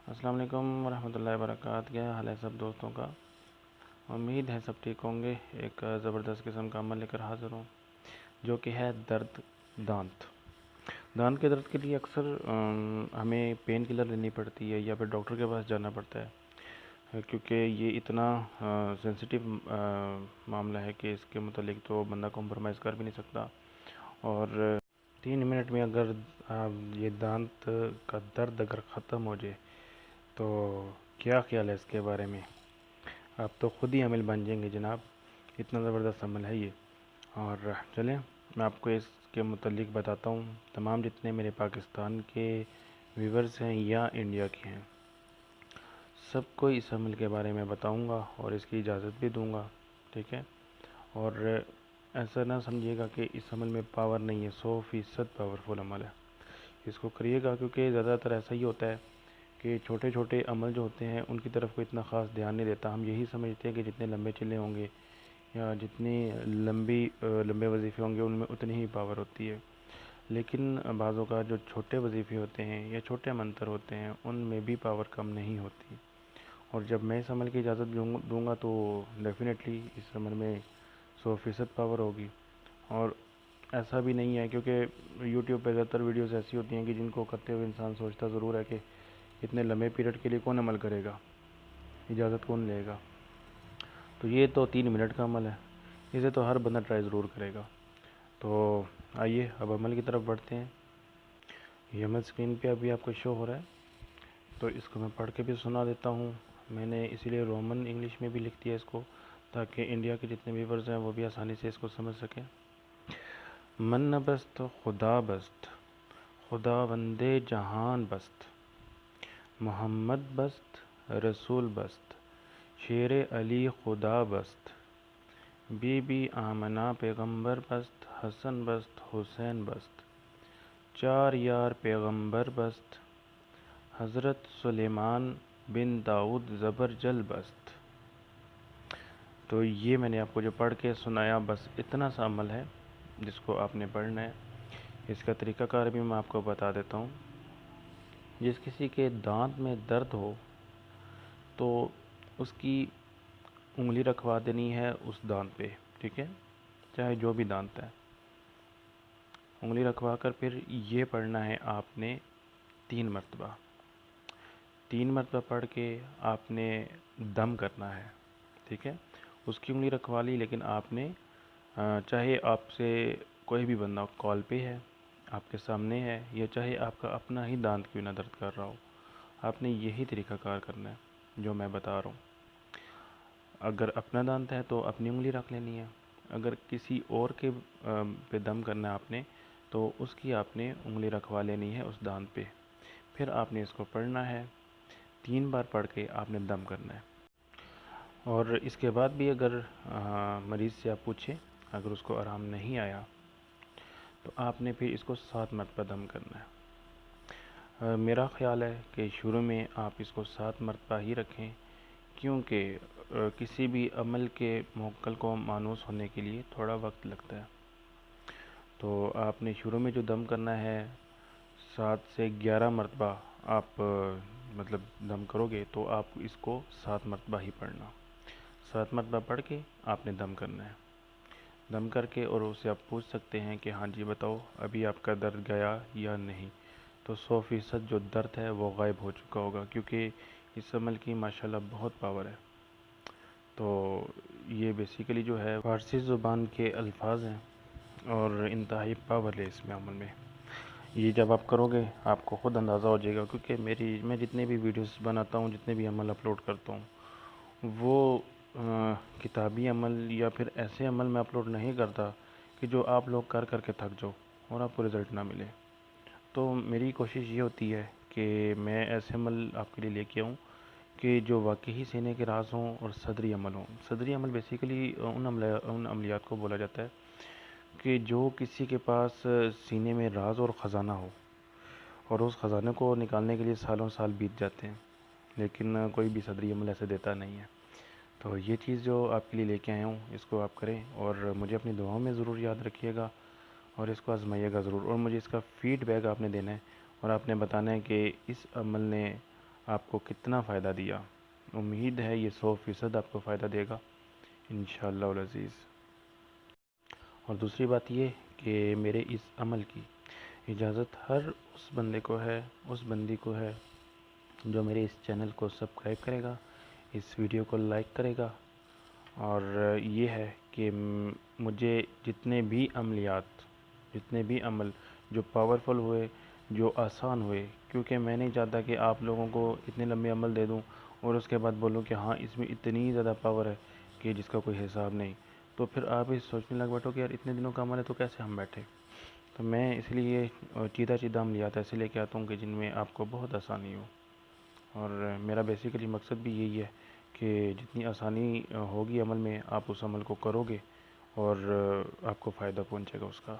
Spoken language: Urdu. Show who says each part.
Speaker 1: السلام علیکم ورحمۃ اللہ وبرکاتہ۔ کیا حال ہے سب دوستوں کا؟ امید ہے سب ٹھیک ہوں گے۔ ایک زبردست قسم کا عمل لے کر حاضر ہوں، جو کہ ہے درد دانت۔ دانت کے درد کے لیے اکثر ہمیں پین کلر لینی پڑتی ہے یا پھر ڈاکٹر کے پاس جانا پڑتا ہے، کیونکہ یہ اتنا سینسیٹیو معاملہ ہے کہ اس کے متعلق تو بندہ کمپرومائز کر بھی نہیں سکتا۔ اور 3 منٹ میں اگر یہ دانت کا درد اگر ختم ہو جائے تو کیا خیال ہے اس کے بارے میں؟ آپ تو خود ہی عامل بن جائیں گے جناب، اتنا زبردست عمل ہے یہ۔ اور چلیں میں آپ کو اس کے متعلق بتاتا ہوں۔ تمام جتنے میرے پاکستان کے ویورز ہیں یا انڈیا کے ہیں، سب کو اس عمل کے بارے میں بتاؤں گا اور اس کی اجازت بھی دوں گا، ٹھیک ہے؟ اور ایسا نہ سمجھیے گا کہ اس عمل میں پاور نہیں ہے، 100% پاورفل عمل ہے۔ اس کو کریے گا، کیونکہ زیادہ تر ایسا ہی ہوتا ہے کہ چھوٹے چھوٹے عمل جو ہوتے ہیں ان کی طرف کوئی اتنا خاص دھیان نہیں دیتا۔ ہم یہی سمجھتے ہیں کہ جتنے لمبے چلے ہوں گے یا جتنی لمبے وظیفے ہوں گے ان میں اتنی ہی پاور ہوتی ہے، لیکن بعضوں کا جو چھوٹے وظیفے ہوتے ہیں یا چھوٹے منتر ہوتے ہیں ان میں بھی پاور کم نہیں ہوتی۔ اور جب میں اس عمل کی اجازت دوں گا تو ڈیفینیٹلی اس عمل میں 100% پاور ہوگی۔ اور ایسا بھی نہیں ہے، کیونکہ یوٹیوب پہ زیادہ تر ویڈیوز ایسی ہوتی ہیں کہ جن کو کرتے ہوئے انسان سوچتا ضرور ہے کہ اتنے لمبے پیریڈ کے لیے کون عمل کرے گا، اجازت کون لے گا؟ تو یہ تو 3 منٹ کا عمل ہے، اسے تو ہر بندہ ٹرائی ضرور کرے گا۔ تو آئیے اب عمل کی طرف بڑھتے ہیں۔ یہ عمل اسکرین پہ ابھی آپ کو شو ہو رہا ہے، تو اس کو میں پڑھ کے بھی سنا دیتا ہوں۔ میں نے اسی لیے رومن انگلش میں بھی لکھ دیا اس کو، تاکہ انڈیا کے جتنے ویورز ہیں وہ بھی آسانی سے اس کو سمجھ سکیں۔ من بست خدا بست، خدا وندے جہان بست، محمد بست رسول بست، شیر علی خدا بست، بی بی آمنہ پیغمبر بست، حسن بست حسین بست، 4 یار پیغمبر بست، حضرت سلیمان بن داؤد زبرجل بست۔ تو یہ میں نے آپ کو جو پڑھ کے سنایا، بس اتنا سا عمل ہے جس کو آپ نے پڑھنا ہے۔ اس کا طریقہ کار بھی میں آپ کو بتا دیتا ہوں۔ جس کسی کے دانت میں درد ہو تو اس کی انگلی رکھوا دینی ہے اس دانت پہ، ٹھیک ہے؟ چاہے جو بھی دانت ہے، انگلی رکھوا کر پھر یہ پڑھنا ہے آپ نے 3 مرتبہ۔ 3 مرتبہ پڑھ کے آپ نے دم کرنا ہے، ٹھیک ہے؟ اس کی انگلی رکھوا لی، لیکن آپ نے چاہے آپ سے کوئی بھی بندہ کال پہ ہے، آپ کے سامنے ہے، یا چاہے آپ کا اپنا ہی دانت کیوں نہ درد کر رہا ہو، آپ نے یہی طریقہ کار کرنا ہے جو میں بتا رہا ہوں۔ اگر اپنا دانت ہے تو اپنی انگلی رکھ لینی ہے، اگر کسی اور کے پہ دم کرنا ہے آپ نے تو اس کی آپ نے انگلی رکھوا لینی ہے اس دانت پہ۔ پھر آپ نے اس کو پڑھنا ہے، 3 بار پڑھ کے آپ نے دم کرنا ہے۔ اور اس کے بعد بھی اگر مریض سے آپ پوچھیں، اگر اس کو آرام نہیں آیا تو آپ نے پھر اس کو 7 مرتبہ دم کرنا ہے۔ میرا خیال ہے کہ شروع میں آپ اس کو 7 مرتبہ ہی رکھیں، کیونکہ کسی بھی عمل کے موکل کو مانوس ہونے کے لیے تھوڑا وقت لگتا ہے۔ تو آپ نے شروع میں جو دم کرنا ہے 7 سے 11 مرتبہ آپ مطلب دم کرو گے، تو آپ اس کو 7 مرتبہ ہی پڑھنا۔ 7 مرتبہ پڑھ کے آپ نے دم کرنا ہے۔ دم کر کے اور اسے آپ پوچھ سکتے ہیں کہ ہاں جی بتاؤ ابھی آپ کا درد گیا یا نہیں، تو 100% جو درد ہے وہ غائب ہو چکا ہوگا، کیونکہ اس عمل کی ماشاءاللہ بہت پاور ہے۔ تو یہ بیسیکلی جو ہے فارسی زبان کے الفاظ ہیں اور انتہائی پاور ہے اس میں عمل میں۔ یہ جب آپ کرو گے آپ کو خود اندازہ ہو جائے گا، کیونکہ میں جتنے بھی ویڈیوز بناتا ہوں، جتنے بھی عمل اپلوڈ کرتا ہوں، وہ کتابی عمل یا پھر ایسے عمل میں اپلوڈ نہیں کرتا کہ جو آپ لوگ کر کر کے تھک جاؤ اور آپ کو رزلٹ نہ ملے۔ تو میری کوشش یہ ہوتی ہے کہ میں ایسے عمل آپ کے لیے لے کے آؤں کہ جو واقعی سینے کے راز ہوں اور صدری عمل ہوں۔ صدری عمل بیسیکلی ان عملیات کو بولا جاتا ہے کہ جو کسی کے پاس سینے میں راز اور خزانہ ہو، اور اس خزانے کو نکالنے کے لیے سالوں سال بیت جاتے ہیں، لیکن کوئی بھی صدری عمل ایسے دیتا نہیں ہے۔ تو یہ چیز جو آپ کے لیے لے کے آیا ہوں، اس کو آپ کریں اور مجھے اپنی دعاؤں میں ضرور یاد رکھیے گا، اور اس کو آزمائیے گا ضرور، اور مجھے اس کا فیڈ بیک آپ نے دینا ہے، اور آپ نے بتانا ہے کہ اس عمل نے آپ کو کتنا فائدہ دیا۔ امید ہے یہ 100% آپ کو فائدہ دے گا انشاءاللہ العزیز۔ اور دوسری بات یہ کہ میرے اس عمل کی اجازت ہر اس بندے کو ہے، اس بندی کو ہے جو میرے اس چینل کو سبسکرائب کرے گا، اس ویڈیو کو لائک کرے گا، اور یہ ہے کہ مجھے جتنے بھی عملیات، جتنے بھی عمل جو پاورفل ہوئے، جو آسان ہوئے، کیونکہ میں نہیں چاہتا کہ آپ لوگوں کو اتنے لمبے عمل دے دوں اور اس کے بعد بولوں کہ ہاں اس میں اتنی زیادہ پاور ہے کہ جس کا کوئی حساب نہیں، تو پھر آپ ہی سوچنے لگ بیٹھو کہ یار اتنے دنوں کا عمل ہے تو کیسے ہم بیٹھے۔ تو میں اس لیے چیدہ چیدہ عملیات ایسے لے کے آتا ہوں کہ جن میں آپ کو بہت آسانی ہو، اور میرا بیسیکلی مقصد بھی یہی ہے کہ جتنی آسانی ہوگی عمل میں، آپ اس عمل کو کرو گے اور آپ کو فائدہ پہنچے گا اس کا۔